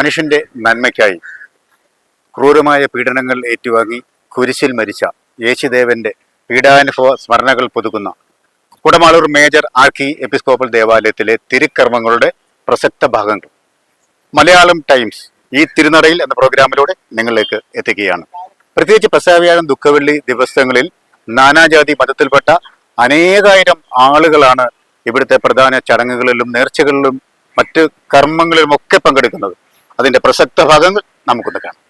മനുഷ്യന്റെ നന്മയ്ക്കായി ക്രൂരമായ പീഡനങ്ങൾ ഏറ്റുവാങ്ങി കുരിശിൽ മരിച്ച യേശുദേവന്റെ പീഡാനുഭവ സ്മരണകൾ പുതുക്കുന്ന കുടമാളൂർ മേജർ ആർക്കി എപ്പിസ്കോപ്പൽ ദേവാലയത്തിലെ തിരുക്കർമ്മങ്ങളുടെ പ്രസക്ത ഭാഗങ്ങൾ മലയാളം ടൈംസ് ഈ തിരുനടയിൽ എന്ന പ്രോഗ്രാമിലൂടെ നിങ്ങളിലേക്ക് എത്തിക്കുകയാണ്. പ്രത്യേകിച്ച് പെസഹവ്യാഴം ദുഃഖവെള്ളി ദിവസങ്ങളിൽ നാനാജാതി മതത്തിൽപ്പെട്ട അനേകായിരം ആളുകളാണ് ഇവിടുത്തെ പ്രധാന ചടങ്ങുകളിലും നേർച്ചകളിലും മറ്റ് കർമ്മങ്ങളിലും ഒക്കെ പങ്കെടുക്കുന്നത്. അതിന്റെ പ്രസക്ത ഭാഗങ്ങൾ നമുക്കൊന്ന് കാണാം.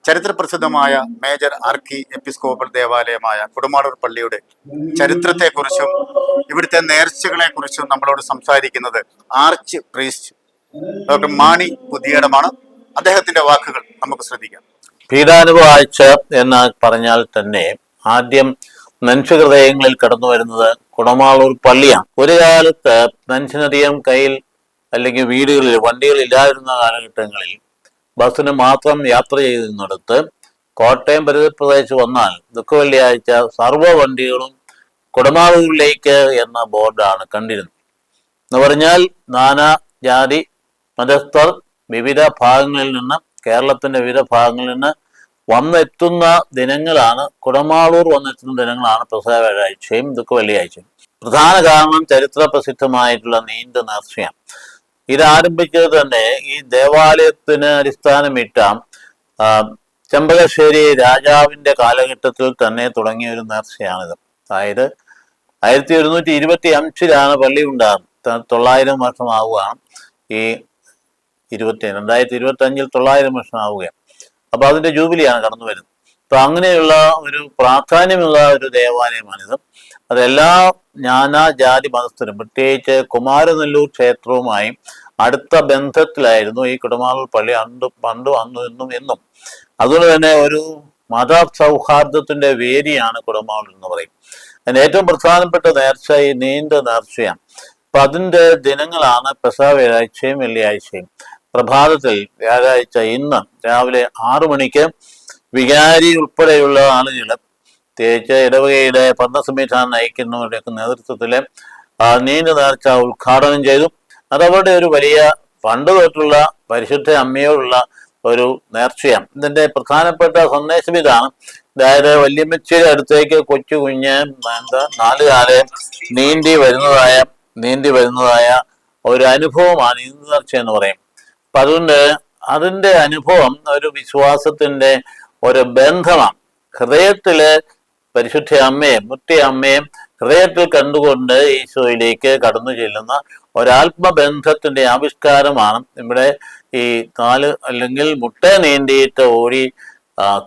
ചരിത്രപ്രസിദ്ധമായ മേജർ ആർക്കി എപ്പിസ്കോപ്പൽ ദേവാലയമായ കുടമാളൂർ പള്ളിയുടെ ചരിത്രത്തെക്കുറിച്ചും ഇവിടുത്തെ നേർച്ചകളെ കുറിച്ചും നമ്മളോട് സംസാരിക്കുന്നത് ആർച്ച് പ്രീസ്റ്റ് ഡോക്ടർ മാണി പുതിയടമാണ്. അദ്ദേഹത്തിന്റെ വാക്കുകൾ നമുക്ക് ശ്രദ്ധിക്കാം. പീഡാനുഭവ ആഴ്ച എന്ന് പറഞ്ഞാൽ തന്നെ ആദ്യം മനുഷ്യഹൃദയങ്ങളിൽ കടന്നു വരുന്നത് കുടമാളൂർ പള്ളിയാണ്. ഒരു കാലത്ത് മനുഷ്യനധികം കയ്യിൽ അല്ലെങ്കിൽ വീടുകളിൽ വണ്ടികളില്ലാതിരുന്ന കാലഘട്ടങ്ങളിൽ ബസ്സിന് മാത്രം യാത്ര ചെയ്തിരുന്നിടത്ത് കോട്ടയം പരിസരപ്രദേശത്ത് വന്നാൽ ദുഃഖവെള്ളിയാഴ്ച സർവ്വ വണ്ടികളും കുടമാളൂരിലേക്ക് എന്ന ബോർഡാണ് കണ്ടിരുന്നത്. എന്ന് പറഞ്ഞാൽ നാനാ ജാതി മതസ്ഥർ വിവിധ ഭാഗങ്ങളിൽ നിന്ന്, കേരളത്തിന്റെ വിവിധ ഭാഗങ്ങളിൽ നിന്ന് വന്നെത്തുന്ന ദിനങ്ങളാണ്, കുടമാളൂർ വന്നെത്തുന്ന ദിനങ്ങളാണ് പെസഹ വ്യാഴാഴ്ചയും ദുഃഖവെള്ളിയാഴ്ചയും. പ്രധാന കാരണം ചരിത്ര പ്രസിദ്ധമായിട്ടുള്ള നീണ്ട നേർച്ചയാണ്. ഇതാരംഭിച്ചത് തന്നെ ഈ ദേവാലയത്തിന് അടിസ്ഥാനമിട്ട ചെമ്പകശ്ശേരി രാജാവിന്റെ കാലഘട്ടത്തിൽ തന്നെ തുടങ്ങിയ ഒരു നേർച്ചയാണിത്. അതായത് 1125 പള്ളി ഉണ്ടാകുന്നത്. 900 വർഷമാവുകയാണ്. ഈ 2025 900 വർഷമാവുകയാണ്. അപ്പൊ അതിന്റെ ജൂബിലിയാണ് കടന്നു വരുന്നത്. അപ്പൊ അങ്ങനെയുള്ള ഒരു പ്രാധാന്യമുള്ള ഒരു ദേവാലയമാണിത്. അതെല്ലാ നാനാജാതി മതസ്ഥരും, പ്രത്യേകിച്ച് കുമാരനെല്ലൂർ ക്ഷേത്രവുമായി അടുത്ത ബന്ധത്തിലായിരുന്നു ഈ കുടമാളൂർ പള്ളി പണ്ടും അന്നും എന്നും. അതുകൊണ്ട് തന്നെ ഒരു മത സൗഹാർദ്ദത്തിന്റെ വേദിയാണ് കുടമാളൂർ എന്ന് പറയും. അതിന് ഏറ്റവും പ്രധാനപ്പെട്ട നേർച്ച ഈ നീണ്ട നേർച്ചയാണ്. അപ്പൊ അതിന്റെ ദിനങ്ങളാണ് പെസഹ വ്യാഴാഴ്ചയും വെള്ളിയാഴ്ചയും. പ്രഭാതത്തിൽ വ്യാഴാഴ്ച ഇന്ന് രാവിലെ 6 മണിക്ക് വികാരി ഉൾപ്പെടെയുള്ള ആളുകൾ, പ്രത്യേകിച്ച് ഇടവകയുടെ ഭരണസംവിധാനം നയിക്കുന്നവരുടെയൊക്കെ നേതൃത്വത്തില് നീണ്ട നേർച്ച ഉദ്ഘാടനം ചെയ്തു. അതവരുടെ ഒരു വലിയ പണ്ട് തൊട്ടുള്ള പരിശുദ്ധ അമ്മയോടുള്ള ഒരു നേർച്ചയാണ്. ഇതിന്റെ പ്രധാനപ്പെട്ട സന്ദേശം ഇതാണ്. അതായത് വല്യമ്മച്ചിയുടെ അടുത്തേക്ക് കൊച്ചു കുഞ്ഞ് 4 കാല് നീന്തി വരുന്നതായ ഒരു അനുഭവമാണ് ഈ നേർച്ച എന്ന് പറയും. അപ്പൊ അതുകൊണ്ട് അതിന്റെ അനുഭവം ഒരു വിശ്വാസത്തിന്റെ ഒരു ബന്ധമാണ്. ഹൃദയത്തില് പരിശുദ്ധ അമ്മയും മുത്തിയ അമ്മയും ഹൃദയത്തിൽ കണ്ടുകൊണ്ട് ഈശോയിലേക്ക് കടന്നു ചെല്ലുന്ന ഒരാത്മബന്ധത്തിന്റെ ആവിഷ്കാരമാണ് ഇവിടെ ഈ 4 അല്ലെങ്കിൽ മുട്ട നീന്തിയിട്ട് ഓടി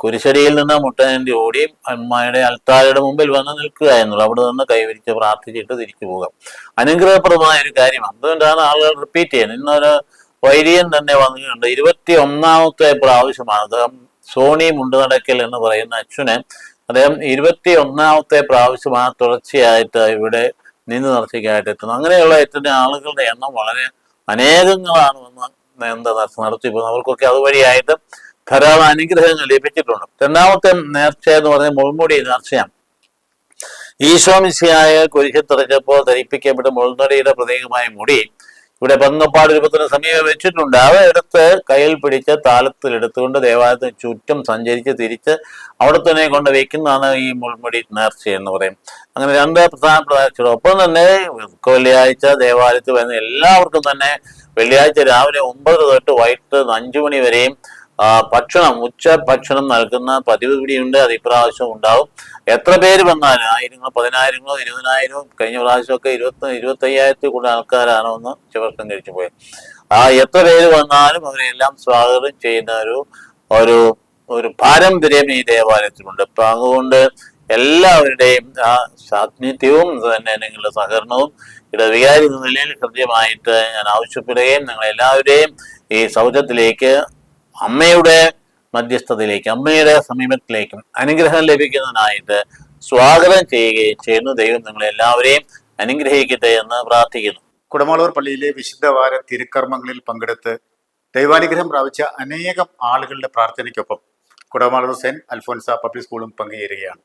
കുരിശടിയിൽ നിന്ന് മുട്ടനേന്തി ഓടി അമ്മയുടെ അൽത്താരയുടെ മുമ്പിൽ വന്ന് നിൽക്കുക എന്നുള്ളത്, അവിടെ നിന്ന് കൈവരിച്ച് പ്രാർത്ഥിച്ചിട്ട് തിരിച്ചു പോകാം. അനുഗ്രഹപ്രദമായ ഒരു കാര്യമാണ്. അതുകൊണ്ടാണ് ആളുകൾ റിപ്പീറ്റ് ചെയ്യുന്നത്. ഇന്നൊരു വൈദികൻ തന്നെ വന്നിട്ടുണ്ട്, 21ാമത്തെ പ്രാവശ്യമാണ് അദ്ദേഹം, സോണി മുണ്ടുനടക്കൽ എന്ന് പറയുന്ന അച്ഛന്, അദ്ദേഹം 21ാമത്തെ പ്രാവശ്യമാണ് തുടർച്ചയായിട്ട് ഇവിടെ നിന്ന് നേർച്ചയ്ക്കായിട്ട് എത്തുന്നത്. അങ്ങനെയുള്ള എത്തുന്ന ആളുകളുടെ എണ്ണം വളരെ അനേകങ്ങളാണ് വന്ന് നടത്തിപ്പോകുന്നത്. അവർക്കൊക്കെ അതുവഴിയായിട്ട് ധാരാളം അനുഗ്രഹങ്ങൾ ലഭിച്ചിട്ടുണ്ട്. രണ്ടാമത്തെ നേർച്ച എന്ന് പറഞ്ഞാൽ മുൾമുടി നേർച്ചയാണ്. ഈശോ മിശിഹായെ കുരിശിൽ തറച്ചപ്പോൾ ധരിപ്പിക്കപ്പെട്ട മുൾമുടിയുടെ പ്രത്യേകമായ മുടി ഇവിടെ പന്തപ്പാട് രൂപത്തിന് സമീപം വെച്ചിട്ടുണ്ട്. അവ എടുത്ത് കയ്യിൽ പിടിച്ച് താലത്തിലെടുത്തുകൊണ്ട് ദേവാലയത്തിന് ചുറ്റും സഞ്ചരിച്ച് തിരിച്ച് അവിടെ തന്നെ കൊണ്ട് വെക്കുന്നതാണ് ഈ മുൾമുടി നേർച്ച എന്ന് പറയും. അങ്ങനെ രണ്ട് പ്രധാനപ്പെട്ട നേർച്ചകൾ. ഒപ്പം തന്നെ വെള്ളിയാഴ്ച ദേവാലയത്തിൽ വരുന്ന എല്ലാവർക്കും തന്നെ വെള്ളിയാഴ്ച രാവിലെ 9 തൊട്ട് വൈകിട്ട് 5 മണി വരെയും ഭക്ഷണം, ഉച്ച ഭക്ഷണം നൽകുന്ന പതിവ് കൂടിയുണ്ട്. അത് ഇപ്രാവശ്യം ഉണ്ടാവും. എത്ര പേര് വന്നാലും, 1000-ങ്ങളോ 10,000-ങ്ങളോ 20,000-ഓ, കഴിഞ്ഞ പ്രാവശ്യമൊക്കെ 25,000-ൽ കൂടുതൽ ആൾക്കാരാണോ എന്ന് ഉച്ചഭക്ഷണം കഴിച്ചു പോയത്. എത്ര പേര് വന്നാലും അവരെല്ലാം സ്വാഗതം ചെയ്യുന്ന ഒരു പാരമ്പര്യം ഈ ദേവാലയത്തിലുണ്ട്. അപ്പൊ അതുകൊണ്ട് എല്ലാവരുടെയും സാന്നിധ്യവും തന്നെ നിങ്ങളുടെ സഹകരണവും വികാരി എന്ന നിലയിൽ കൃത്യമായിട്ട് ഞാൻ ആവശ്യപ്പെടുകയും നിങ്ങളെല്ലാവരെയും ഈ സൗജത്തിലേക്ക്, അമ്മയുടെ മധ്യസ്ഥതയിലേക്ക്, അമ്മയുടെ സമീപത്തിലേക്കും അനുഗ്രഹം ലഭിക്കുന്നതിനായിട്ട് സ്വാഗതം ചെയ്യുകയും ചെയ്യുന്നു. ദൈവം നിങ്ങളെല്ലാവരെയും അനുഗ്രഹിക്കട്ടെ എന്ന് പ്രാർത്ഥിക്കുന്നു. കുടമാളൂർ പള്ളിയിലെ വിശുദ്ധവാര തിരുക്കർമ്മങ്ങളിൽ പങ്കെടുത്ത് ദൈവാനുഗ്രഹം പ്രാപിച്ച അനേകം ആളുകളുടെ പ്രാർത്ഥനയ്ക്കൊപ്പം കുടമാളൂർ സെന്റ് അൽഫോൻസ പബ്ലിക് സ്കൂളും പങ്കുചേരുകയാണ്.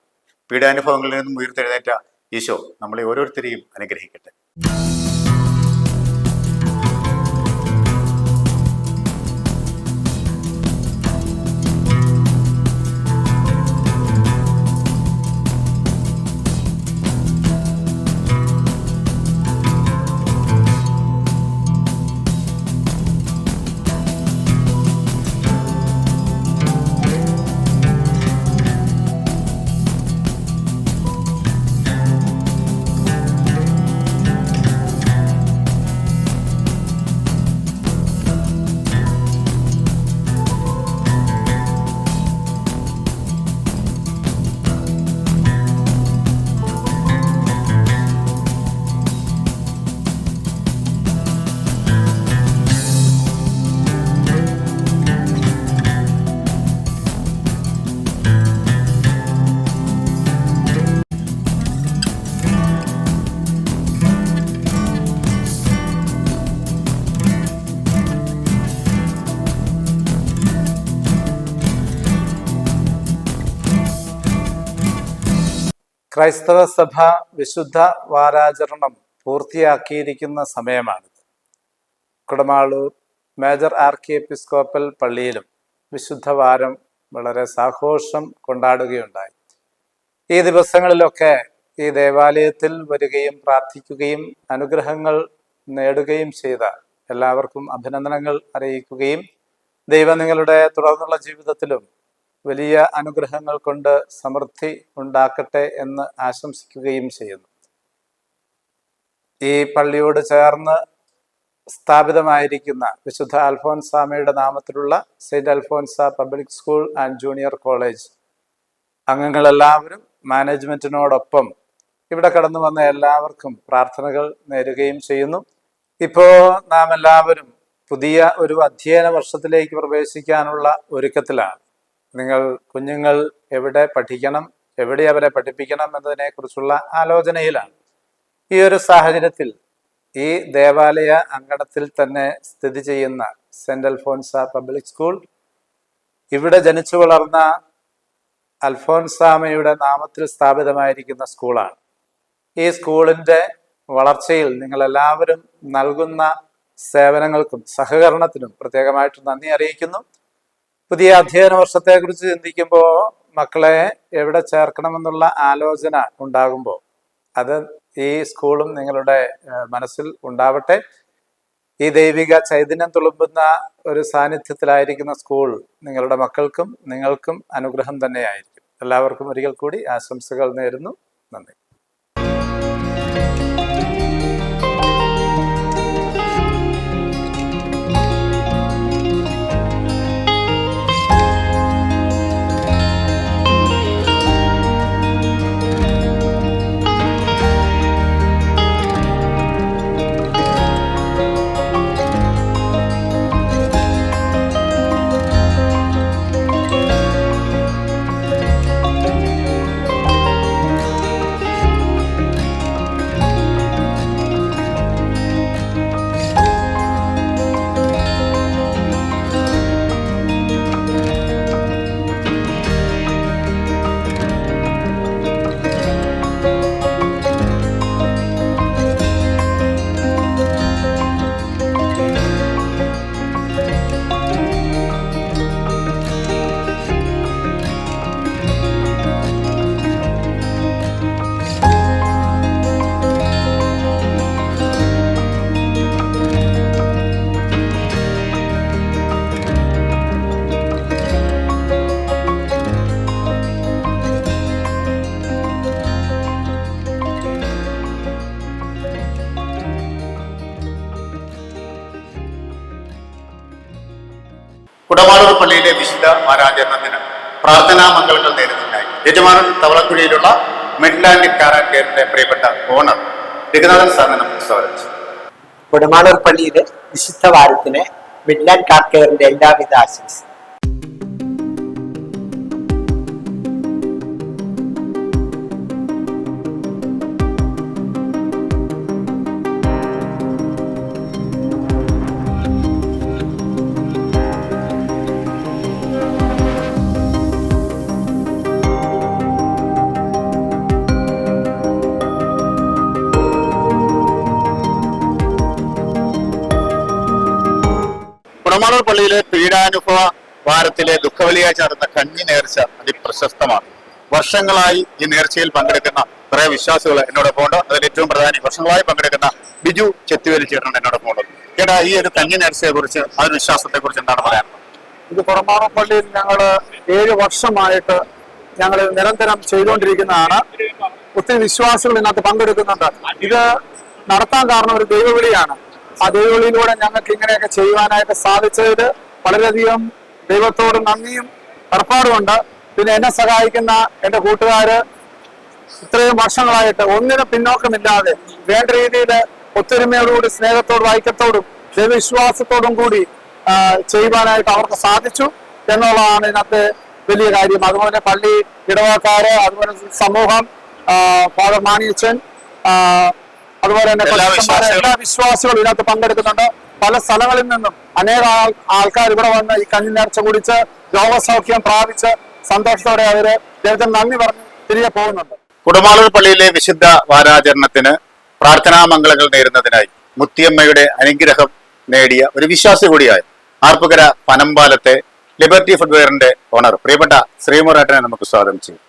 പീഡാനുഭവങ്ങളിൽ നിന്നും ഉയർത്തെഴുന്നേറ്റ ഈശോ നമ്മളെ ഓരോരുത്തരെയും അനുഗ്രഹിക്കട്ടെ. ക്രൈസ്തവ സഭ വിശുദ്ധ വാരാചരണം പൂർത്തിയാക്കിയിരിക്കുന്ന സമയമാണിത്. കുടമാളൂർ മേജർ ആർക്കി എപ്പിസ്കോപ്പൽ പള്ളിയിലും വിശുദ്ധ വാരം വളരെ സാഘോഷം കൊണ്ടാടുകയുണ്ടായി. ഈ ദിവസങ്ങളിലൊക്കെ ഈ ദേവാലയത്തിൽ വരികയും പ്രാർത്ഥിക്കുകയും അനുഗ്രഹങ്ങൾ നേടുകയും ചെയ്ത എല്ലാവർക്കും അഭിനന്ദനങ്ങൾ അറിയിക്കുകയും ദൈവം നിങ്ങളുടെ തുടർന്നുള്ള ജീവിതത്തിലും വലിയ അനുഗ്രഹങ്ങൾ കൊണ്ട് സമൃദ്ധി ഉണ്ടാക്കട്ടെ എന്ന് ആശംസിക്കുകയും ചെയ്യുന്നു. ഈ പള്ളിയോട് ചേർന്ന് സ്ഥാപിതമായിരിക്കുന്ന വിശുദ്ധ അൽഫോൻസാമയുടെ നാമത്തിലുള്ള saint Alphonsa public school and junior college അംഗങ്ങളെല്ലാവരും മാനേജ്മെന്റിനോടൊപ്പം ഇവിടെ കടന്നു വന്ന എല്ലാവർക്കും പ്രാർത്ഥനകൾ നേരുകയും ചെയ്യുന്നു. ഇപ്പോൾ നാം എല്ലാവരും പുതിയ ഒരു അധ്യയന വർഷത്തിലേക്ക് പ്രവേശിക്കാനുള്ള ഒരുക്കത്തിലാണ്. കുഞ്ഞുങ്ങൾ എവിടെ പഠിക്കണം, എവിടെ അവരെ പഠിപ്പിക്കണം എന്നതിനെ കുറിച്ചുള്ള ആലോചനയിലാണ്. ഈ ഒരു സാഹചര്യത്തിൽ ഈ ദേവാലയ അങ്കണത്തിൽ തന്നെ സ്ഥിതി ചെയ്യുന്ന സെന്റ് അൽഫോൻസ പബ്ലിക് സ്കൂൾ ഇവിടെ ജനിച്ചു വളർന്ന അൽഫോൻസാമയുടെ നാമത്തിൽ സ്ഥാപിതമായിരിക്കുന്ന സ്കൂളാണ്. ഈ സ്കൂളിൻ്റെ വളർച്ചയിൽ നിങ്ങളെല്ലാവരും നൽകുന്ന സേവനങ്ങൾക്കും സഹകരണത്തിനും പ്രത്യേകമായിട്ട് നന്ദി അറിയിക്കുന്നു. പുതിയ അധ്യയന വർഷത്തെക്കുറിച്ച് ചിന്തിക്കുമ്പോൾ മക്കളെ എവിടെ ചേർക്കണമെന്നുള്ള ആലോചന ഉണ്ടാകുമ്പോൾ അത് ഈ സ്കൂളും നിങ്ങളുടെ മനസ്സിൽ ഉണ്ടാവട്ടെ. ഈ ദൈവിക ചൈതന്യം തുളുമ്പുന്ന ഒരു സാന്നിധ്യത്തിലായിരിക്കുന്ന സ്കൂൾ നിങ്ങളുടെ മക്കൾക്കും നിങ്ങൾക്കും അനുഗ്രഹം തന്നെയായിരിക്കും. എല്ലാവർക്കും ഒരിക്കൽ കൂടി ആശംസകൾ നേരുന്നു. നന്ദി. കുടമാളൂർ പള്ളിയിലെ വിശുദ്ധ വാരാചരണത്തിന് പ്രാർത്ഥനാ മംഗളങ്ങൾ നേരുന്നതിനായി ഏറ്റുമാനൂർ തവളക്കുഴിയിലുള്ള മിഡ്ലാൻഡ് കാർ കെയറിന്റെ പ്രിയപ്പെട്ട ഓണർ രഘുനാഥൻ സാറിനെ നമുക്ക് സ്വാഗതം ചെയ്യും. കുടമാളൂർ പള്ളിയിലെ വിശുദ്ധ വാരത്തിന് മിഡ്ലാൻഡ് കാർ കെയറിന്റെ എല്ലാവിധ ആശംസ. കുടമാളൂർ പള്ളിയിലെ പീഡാനുഭവ വാരത്തിലെ ദുഃഖവലിയായി നടന്ന കഞ്ഞി നേർച്ച അതിപ്രശസ്തമാണ്. വർഷങ്ങളായി ഈ നേർച്ചയിൽ പങ്കെടുക്കുന്ന കുറെ വിശ്വാസികൾ എന്നോടൊപ്പം ഉണ്ട്. അതിൽ ഏറ്റവും പ്രധാനം വർഷങ്ങളായി പങ്കെടുക്കുന്ന ബിജു ചെത്തുവേലി ചേട്ടൻ എന്നോടൊപ്പം ഉണ്ട്. ചേട്ടാ, ഈ ഒരു കഞ്ഞി നേർച്ചയെ കുറിച്ച് ആ ഒരു വിശ്വാസത്തെ കുറിച്ച് എന്താണ് പറയാനുള്ളത്? ഇത് കുടമാളൂർ പള്ളിയിൽ ഞങ്ങൾ 7 വർഷമായിട്ട് ഞങ്ങൾ നിരന്തരം ചെയ്തുകൊണ്ടിരിക്കുന്നതാണ്. ഒത്തിരി വിശ്വാസികൾ ഇതിനകത്ത് പങ്കെടുക്കുന്നുണ്ട്. ഇത് നടത്താൻ കാരണം ഒരു ദൈവവിളിയാണ്. ആ ദൈവവിളിയിലൂടെ ഞങ്ങൾക്ക് ഇങ്ങനെയൊക്കെ ചെയ്യുവാനായിട്ട് സാധിച്ചതിൽ വളരെയധികം ദൈവത്തോട് നന്ദിയും കടപ്പാടുമുണ്ട്. പിന്നെ എന്നെ സഹായിക്കുന്ന എൻ്റെ കൂട്ടുകാര് ഇത്രയും വർഷങ്ങളായിട്ട് ഒന്നിനും പിന്നോക്കമില്ലാതെ വേണ്ട രീതിയിൽ ഒത്തൊരുമയോടുകൂടി സ്നേഹത്തോടും ഐക്യത്തോടും ദൈവവിശ്വാസത്തോടും കൂടി ചെയ്യുവാനായിട്ട് അവർക്ക് സാധിച്ചു എന്നുള്ളതാണ് ഇതിനകത്ത് വലിയ കാര്യം. അതുപോലെ പള്ളി ഇടവക്കാര്, അതുപോലെ സമൂഹം, ഫാദർ മാണിയച്ചൻ, അതുപോലെ തന്നെ എല്ലാ വിശ്വാസികളും ഇതിനകത്ത് പങ്കെടുക്കുന്നുണ്ട്. പല സ്ഥലങ്ങളിൽ നിന്നും അനേക ആൾക്കാർ ഇവിടെ വന്ന് ഈ കഞ്ഞി നേർച്ച കുടിച്ച് രോഗസൗഖ്യം പ്രാപിച്ച് സന്തോഷത്തോടെ അവര് ദൈവത്തിന് നന്ദി പറഞ്ഞ് തിരികെ പോകുന്നുണ്ട്. കുടമാളൂർ പള്ളിയിലെ വിശുദ്ധ വാരാചരണത്തിന് പ്രാർത്ഥനാ മംഗളങ്ങൾ നേരുന്നതിനായി മുത്തിയമ്മയുടെ അനുഗ്രഹം നേടിയ ഒരു വിശ്വാസി കൂടിയായ ആർപ്പുകര പനമ്പാലത്തെ ലിബർട്ടി ഫുട്വെയറിന്റെ ഓണർ പ്രിയപ്പെട്ട ശ്രീമുറേട്ടനെ നമുക്ക് സ്വാഗതം ചെയ്യും.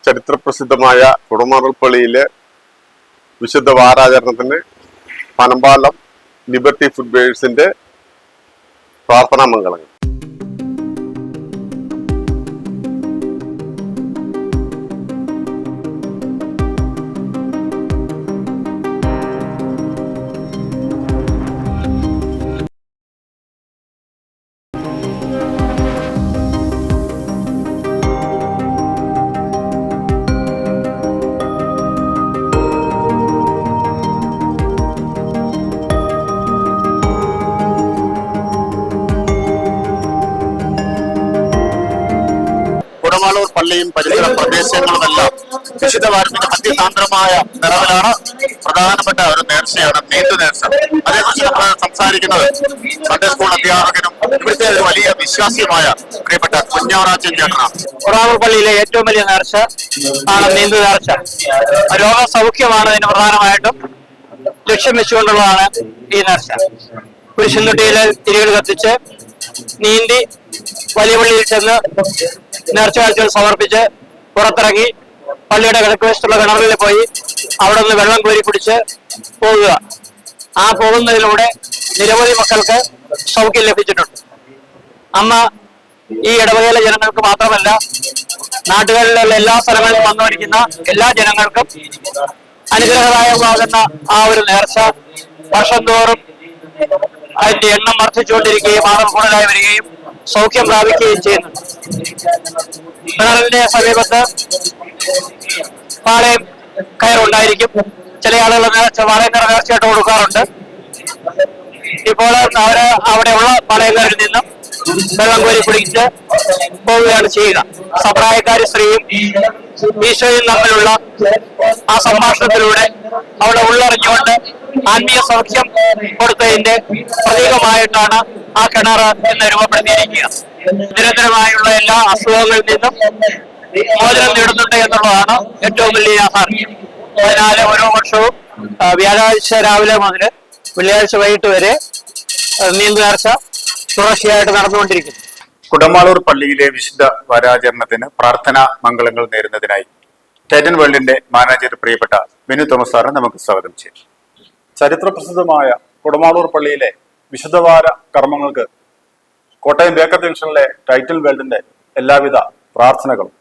ചരിത്രപ്രസിദ്ധമായ കുടമാളൂർ പള്ളിയിലെ വിശുദ്ധ വാരാചരണത്തിന് പനമ്പാലം ലിബർട്ടി ഫുട്വെയർസിന്റെ പ്രാർത്ഥനാ മംഗളങ്ങൾ. കുടമാളൂർ പള്ളിയും പരിസര പ്രദേശങ്ങളുമെല്ലാം വിശുദ്ധ വാരത്തിന്റെ അതിസാന്ദ്രമായ നിറവിലാണ്. പ്രധാനപ്പെട്ട ഒരു നേർച്ചയാണ് നീണ്ടു നേർച്ച. അതേക്കുറിച്ച് നമ്മൾ സംസാരിക്കുന്നത് സൺഡേ സ്കൂൾ അധ്യാപകനും ഇവിടുത്തെ ഒരു വലിയ വിശ്വാസിയുമായ പ്രിയപ്പെട്ട കുഞ്ഞാറാച്ചൻ ചേട്ടനാണ്. കുടമാളൂർ പള്ളിയിലെ ഏറ്റവും വലിയ നേർച്ച ആണ് നീണ്ടു നേർച്ച. രോഗസൗഖ്യമാണ് ഇതിന് പ്രധാനമായിട്ടും ലക്ഷ്യം വെച്ചുകൊണ്ടുള്ളതാണ് ഈ നേർച്ച. കുരിശുംതൊട്ടിയിൽ തിരികൾ കത്തിച്ച് നീന്തി വലിയ പള്ളിയിൽ ചെന്ന് നേർച്ച കാഴ്ചകൾ സമർപ്പിച്ച് പുറത്തിറങ്ങി പള്ളിയുടെ കിഴക്ക് വശത്തുള്ള കിണറിൽ പോയി അവിടെ നിന്ന് വെള്ളം കോരി കുടിച്ച് പോകുക. ആ പോകുന്നതിലൂടെ നിരവധി മക്കൾക്ക് സൗഖ്യം ലഭിച്ചിട്ടുണ്ട്. അമ്മ ഈ ഇടവകയിലെ ജനങ്ങൾക്ക് മാത്രമല്ല, നാട്ടുകളിലുള്ള എല്ലാ സ്ഥലങ്ങളിലും വന്നുകൊണ്ടിരിക്കുന്ന എല്ലാ ജനങ്ങൾക്കും അനുഗ്രഹദായകമാകുന്ന ആ ഒരു നേർച്ച വർഷം തോറും അതിന്റെ എണ്ണം വർദ്ധിച്ചുകൊണ്ടിരിക്കുകയും ആളുകൾ കൂടുതലായി വരികയും സൗഖ്യം പ്രാപിക്കുകയും ചെയ്യുന്നുണ്ട്. കിണറിന്റെ സമീപത്ത് പാളയം കയറുണ്ടായിരിക്കും. ചില ആളുകൾ പാളയം കയർ നേർച്ചയായിട്ട് കൊടുക്കാറുണ്ട്. ഇപ്പോൾ അവര് അവിടെയുള്ള പാളയം കയറിൽ നിന്നും വെള്ളം കോരി കുടിച്ച് പോവുകയാണ് ചെയ്യുക. സപ്രായക്കാരി സ്ത്രീയും ഈശോയും തമ്മിലുള്ള ആ സംഭാഷണത്തിലൂടെ അവിടെ ഉള്ളറിഞ്ഞുകൊണ്ട് ആത്മീയ സൗഖ്യം കൊടുത്തതിന്റെ പ്രതീകമായിട്ടാണ് ആ കിണർ എന്ന് രൂപപ്പെടുത്തിയിരിക്കുക. നിരന്തരമായുള്ള എല്ലാ അസുഖങ്ങളിൽ നിന്നും മോചനം നേടുന്നുണ്ട് എന്നുള്ളതാണ് ഏറ്റവും വലിയ യാഥാർത്ഥ്യം. അതിനാൽ ഓരോ വർഷവും വ്യാഴാഴ്ച രാവിലെ മുതൽ വെള്ളിയാഴ്ച വൈകിട്ട് വരെ നീണ്ടു നേർച്ച തുടർച്ചയായിട്ട് നടന്നുകൊണ്ടിരിക്കുന്നു. കുടമാളൂർ പള്ളിയിലെ വിശുദ്ധ വാരാചരണത്തിന് പ്രാർത്ഥനാ മംഗളങ്ങൾ നേരുന്നതിനായി ടൈറ്റൻ വേൾഡിന്റെ മാനേജർ പ്രിയപ്പെട്ട വിനു തോമസ് സാറിനെ നമുക്ക് സ്വാഗതം ചെയ്യും. ചരിത്രപ്രസിദ്ധമായ കുടമാളൂർ പള്ളിയിലെ വിശുദ്ധവാര കർമ്മങ്ങൾക്ക് കോട്ടയം ബേക്കർ ജംഗ്ഷനിലെ ടൈറ്റൻ വേൾഡിന്റെ എല്ലാവിധ പ്രാർത്ഥനകളും.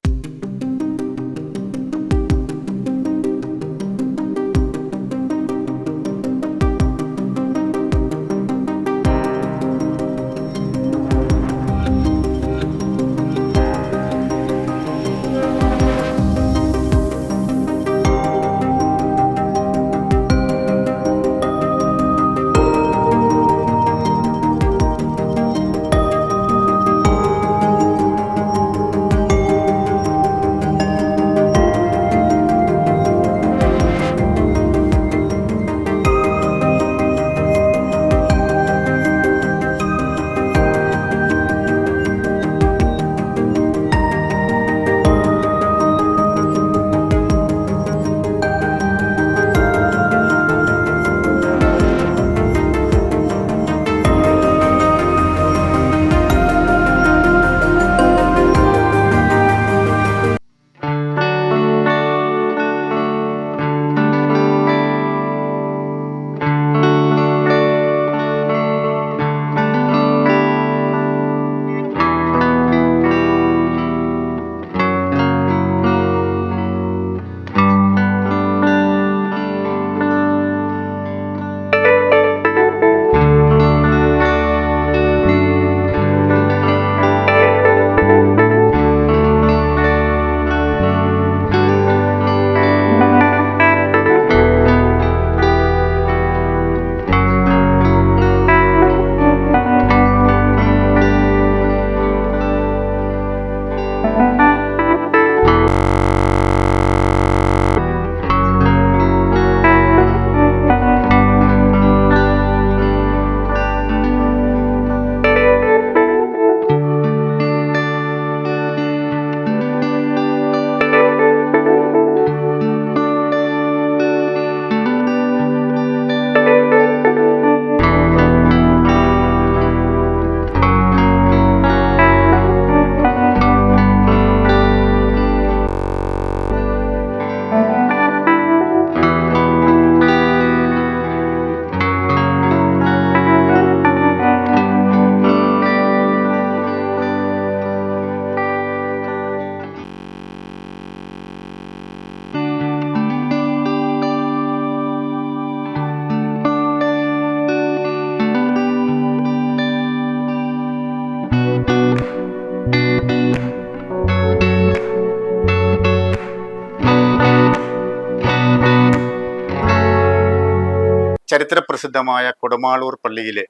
ചരിത്രപ്രസിദ്ധമായ കൊടുമാളൂർ പള്ളിയിലെ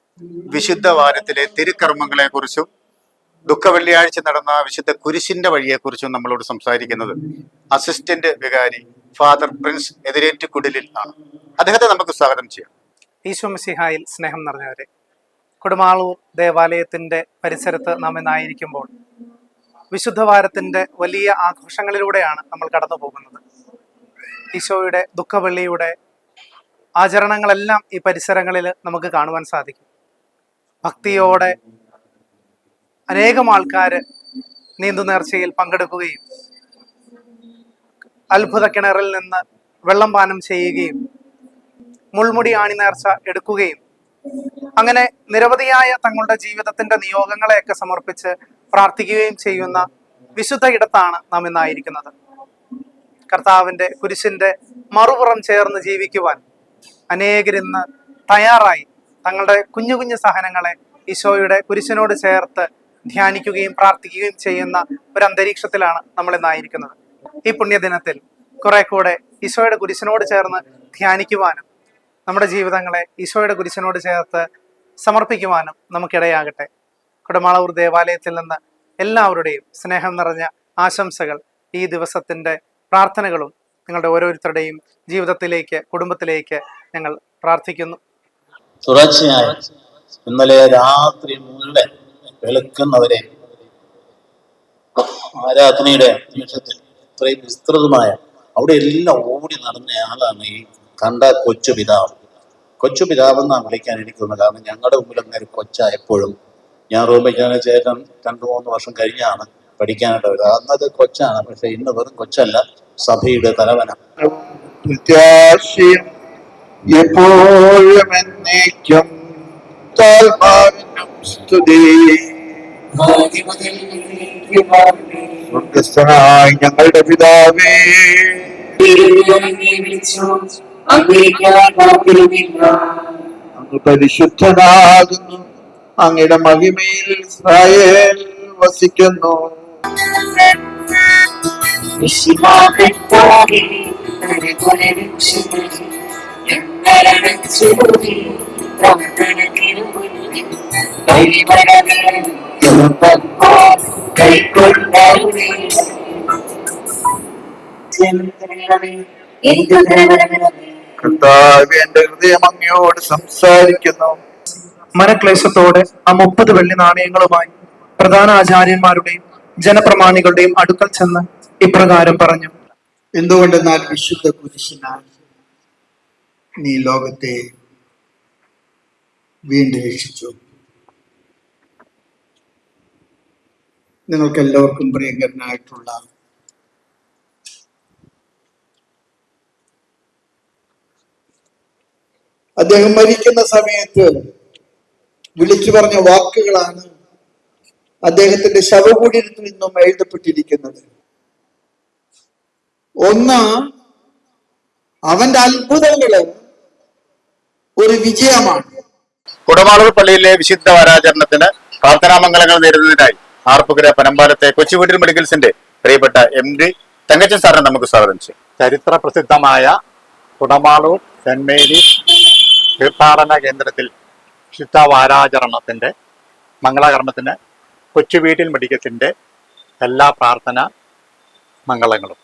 വിശുദ്ധ വാരത്തിലെ തിരുക്കർമ്മങ്ങളെക്കുറിച്ചും ദുഃഖവെള്ളിയാഴ്ച നടന്ന വിശുദ്ധ കുരിശിന്റെ വഴിയെക്കുറിച്ചും നമ്മളോട് സംസാരിക്കുന്നത് അസിസ്റ്റന്റ് വികാരി ഫാദർ പ്രിൻസ് എതിരേറ്റുകുടിലിൽ ആണ്. അദ്ദേഹത്തെ നമുക്ക് സ്വാഗതം ചെയ്യാം. ഈശോ മിശിഹായിൽ സ്നേഹം നിറഞ്ഞവരെ, കൊടുമാളൂർ ദേവാലയത്തിന്റെ പരിസരത്ത് നാം ഇന്നായിരിക്കുമ്പോൾ വിശുദ്ധവാരത്തിന്റെ വലിയ ആഘോഷങ്ങളിലൂടെയാണ് നമ്മൾ കടന്നു പോകുന്നത്. ഈശോയുടെ ദുഃഖവെള്ളിയുടെ ആചരണങ്ങളെല്ലാം ഈ പരിസരങ്ങളിൽ നമുക്ക് കാണുവാൻ സാധിക്കും. ഭക്തിയോടെ അനേകം ആൾക്കാർ നീന്തുനേർച്ചയിൽ പങ്കെടുക്കുകയും അത്ഭുത കിണറിൽ നിന്ന് വെള്ളം പാനം ചെയ്യുകയും മുൾമുടി ആണി നേർച്ച എടുക്കുകയും അങ്ങനെ നിരവധിയായ തങ്ങളുടെ ജീവിതത്തിന്റെ നിയോഗങ്ങളെയൊക്കെ സമർപ്പിച്ച് പ്രാർത്ഥിക്കുകയും ചെയ്യുന്ന വിശുദ്ധ ഇടത്താണ് നാം ഇന്നായിരിക്കുന്നത്. കർത്താവിന്റെ കുരിശിന്റെ മറുപുറം ചേർന്ന് ജീവിക്കുവാൻ അനേകരിന്ന് തയ്യാറായി തങ്ങളുടെ കുഞ്ഞു കുഞ്ഞു സഹനങ്ങളെ ഈശോയുടെ കുരിശിനോട് ചേർത്ത് ധ്യാനിക്കുകയും പ്രാർത്ഥിക്കുകയും ചെയ്യുന്ന ഒരു അന്തരീക്ഷത്തിലാണ് നമ്മൾ ഇന്നായിരിക്കുന്നത്. ഈ പുണ്യദിനത്തിൽ കുറെ കൂടെ ഈശോയുടെ കുരിശിനോട് ചേർന്ന് ധ്യാനിക്കുവാനും നമ്മുടെ ജീവിതങ്ങളെ ഈശോയുടെ കുരിശിനോട് ചേർത്ത് സമർപ്പിക്കുവാനും നമുക്കിടയാകട്ടെ. കൊടുമാളൂർ ദേവാലയത്തിൽ നിന്ന് എല്ലാവരുടെയും സ്നേഹം നിറഞ്ഞ ആശംസകൾ, ഈ ദിവസത്തിന്റെ പ്രാർത്ഥനകളും നിങ്ങളുടെ ഓരോരുത്തരുടെയും ജീവിതത്തിലേക്ക്, കുടുംബത്തിലേക്ക് ഞങ്ങൾ പ്രാർത്ഥിക്കുന്നു. തുടർച്ചയായി ഇന്നലെ രാത്രി മുഴുവൻ വെളുക്കുന്നവരെ ആരാധനയുടെ നിമിഷത്തിൽ ഇത്രയും വിസ്തൃതമായ അവിടെ എല്ലാം ഓടി നടന്ന ആളാണ് ഈ കണ്ട കൊച്ചു പിതാവ്. കൊച്ചു പിതാവെന്നാണ് വിളിക്കാൻ എനിക്കൊന്ന്. കാരണം ഞങ്ങളുടെ മുമ്പിൽ അങ്ങനെ കൊച്ചായപ്പോഴും ഞാൻ റൂമിൽ ചേട്ടൻ 2-3 വർഷം കഴിഞ്ഞാണ് പഠിക്കാനായിട്ട് വരുന്നത്. അന്നത് കൊച്ചാണ്, പക്ഷെ ഇന്ന് വെറും കൊച്ചല്ല, സഭയുടെ തലവന. പ്രത്യാശയും എപ്പോഴും എന്നേക്കും സ്തുതി. സ്വർഗസ്ഥനായ ഞങ്ങളുടെ പിതാവേ, അങ്ങ് പരിശുദ്ധനാകുന്നു, അങ്ങയുടെ മഹിമയിൽ ഇസ്രായേൽ വസിക്കുന്നു. കർത്താവേ, എന്റെ ഹൃദയം അങ്ങയോട് സംസാരിക്കുന്നു. മനക്ലേശത്തോടെ ആ 30 വെള്ളി നാണയങ്ങളുമായി പ്രധാന ആചാര്യന്മാരുടെയും ജനപ്രമാണികളുടെയും അടുക്കൽ ചെന്ന് ഇപ്രകാരം പറഞ്ഞു: എന്തുകൊണ്ടെന്നാൽ വിശുദ്ധ കുരിശിനാൽ നീ ലോകത്തെ വീണ്ടും രക്ഷിച്ചു. നിങ്ങൾക്ക് എല്ലാവർക്കും പ്രിയങ്കരനായിട്ടുള്ള അദ്ദേഹം മരിക്കുന്ന സമയത്ത് വിളിച്ചു പറഞ്ഞ വാക്കുകളാണ് അദ്ദേഹത്തിന്റെ ശവകുടീരത്തിൽ നിന്നും എഴുതപ്പെട്ടിരിക്കുന്നത്. ഒന്ന്, അവന്റെ അത്ഭുതങ്ങള് ഒരു വിജയമാണ്. കൊടുമാളൂർ പള്ളിയിലെ വിശുദ്ധ വാരാചരണത്തിന് പ്രാർത്ഥനാമംഗലങ്ങൾ നേരുന്നതിനായി ആർപ്പുകര പനമ്പാലത്തെ കൊച്ചുവീട്ടിൽ മെഡിക്കൽസിന്റെ പ്രിയപ്പെട്ട MD തങ്കച്ചൻ സാറിനെ നമുക്ക് സ്വാഗതം ചെയ്യാം. ചരിത്ര പ്രസിദ്ധമായ കുടമാളൂർ സെന്റ് മേരീസ് തീർത്ഥാടന കേന്ദ്രത്തിൽ വിശുദ്ധ വാരാചരണത്തിന്റെ മംഗളകർമ്മത്തിന് കൊച്ചുവീട്ടിൽ മെഡിക്കൽസിന്റെ എല്ലാ പ്രാർത്ഥന മംഗളങ്ങളും.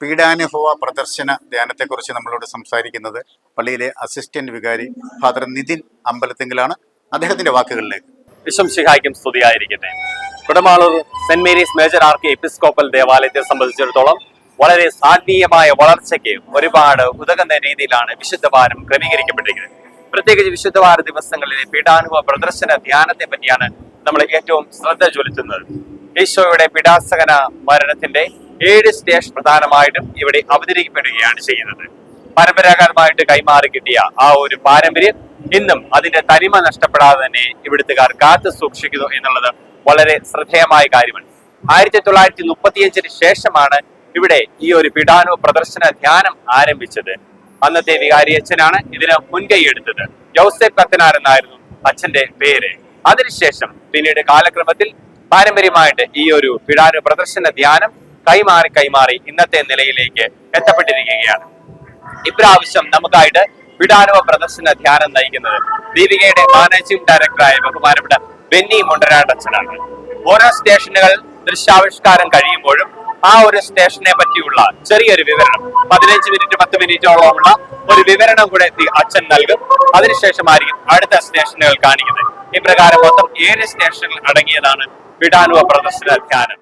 പീഡാനുഭവ പ്രദർശന ധ്യാനത്തെക്കുറിച്ച് നമ്മളോട് സംസാരിക്കുന്നത് പള്ളിയിലെ അസിസ്റ്റന്റ് വികാരി ഫാദർ നിതിൻ അമ്പലത്തിങ്കലാണ്. അദ്ദേഹത്തിന്റെ വാക്കുകളിലേക്ക്. വിശംസിഹായ്ക്കും സ്തുതിയായിരിക്കട്ടെ. Kudamaloor saint Mary's major archiepiscopal ദേവാലയത്തെ സംബന്ധിച്ചിടത്തോളം വളരെ സാന്മീയമായ വളർച്ചയ്ക്ക് ഒരുപാട് ഉതകുന്ന രീതിയിലാണ് വിശുദ്ധവാരം ക്രമീകരിക്കപ്പെട്ടിരിക്കുന്നത്. പ്രത്യേകിച്ച് വിശുദ്ധവാര ദിവസങ്ങളിലെ പീഡാനുഭവ പ്രദർശന ധ്യാനത്തെ പറ്റിയാണ് നമ്മൾ ഏറ്റവും ശ്രദ്ധ ചൊലുത്തുന്നത്. ഈശോയുടെ പീഡാസകന മരണത്തിന്റെ 7 സ്റ്റേഷൻ പ്രധാനമായിട്ടും ഇവിടെ അവതരിക്കപ്പെടുകയാണ് ചെയ്യുന്നത്. പരമ്പരാഗതമായിട്ട് കൈമാറി കിട്ടിയ ആ ഒരു പാരമ്പര്യം ഇന്നും അതിന്റെ തനിമ നഷ്ടപ്പെടാതെ തന്നെ ഇവിടുത്തുകാർ കാത്തു സൂക്ഷിക്കുന്നു എന്നുള്ളത് വളരെ ശ്രദ്ധേയമായ കാര്യമാണ്. 1935 ശേഷമാണ് ഇവിടെ ഈ ഒരു പീഡാനുഭവ പ്രദർശന ധ്യാനം ആരംഭിച്ചത്. അന്നത്തെ വികാരി അച്ഛനാണ് ഇതിന് മുൻകൈ എടുത്തത്. ജോസഫ് കത്തനാർ എന്നായിരുന്നു അച്ഛന്റെ പേര്. അതിനുശേഷം പിന്നീട് കാലക്രമത്തിൽ പാരമ്പര്യമായിട്ട് ഈ ഒരു പീഡാനുഭവ പ്രദർശന ധ്യാനം കൈമാറി ഇന്നത്തെ നിലയിലേക്ക് എത്തപ്പെട്ടിരിക്കുകയാണ്. ഇപ്രാവശ്യം നമുക്കായിട്ട് പീഡാനുഭവ പ്രദർശന ധ്യാനം നയിക്കുന്നത് ദീപികയുടെ മാനേജിംഗ് ഡയറക്ടറായ ബഹുമാനപ്പെട്ട ബെന്നി മുണ്ടരാട് അച്ഛനാണ്. ഓരോ സ്റ്റേഷനുകൾ ദൃശ്യാവിഷ്കാരം കഴിയുമ്പോഴും ആ ഒരു സ്റ്റേഷനെ പറ്റിയുള്ള ചെറിയൊരു വിവരണം 15 മിനിറ്റ് 10 മിനിറ്റോളമുള്ള ഒരു വിവരണം കൂടെ അച്ഛൻ നൽകും. അതിനുശേഷമായിരിക്കും അടുത്ത സ്റ്റേഷനുകൾ കാണിക്കുന്നത്. ഇപ്രകാരം മൊത്തം 7 സ്റ്റേഷനുകൾ അടങ്ങിയതാണ് പീഡാനുഭവ പ്രദർശന ധ്യാനം.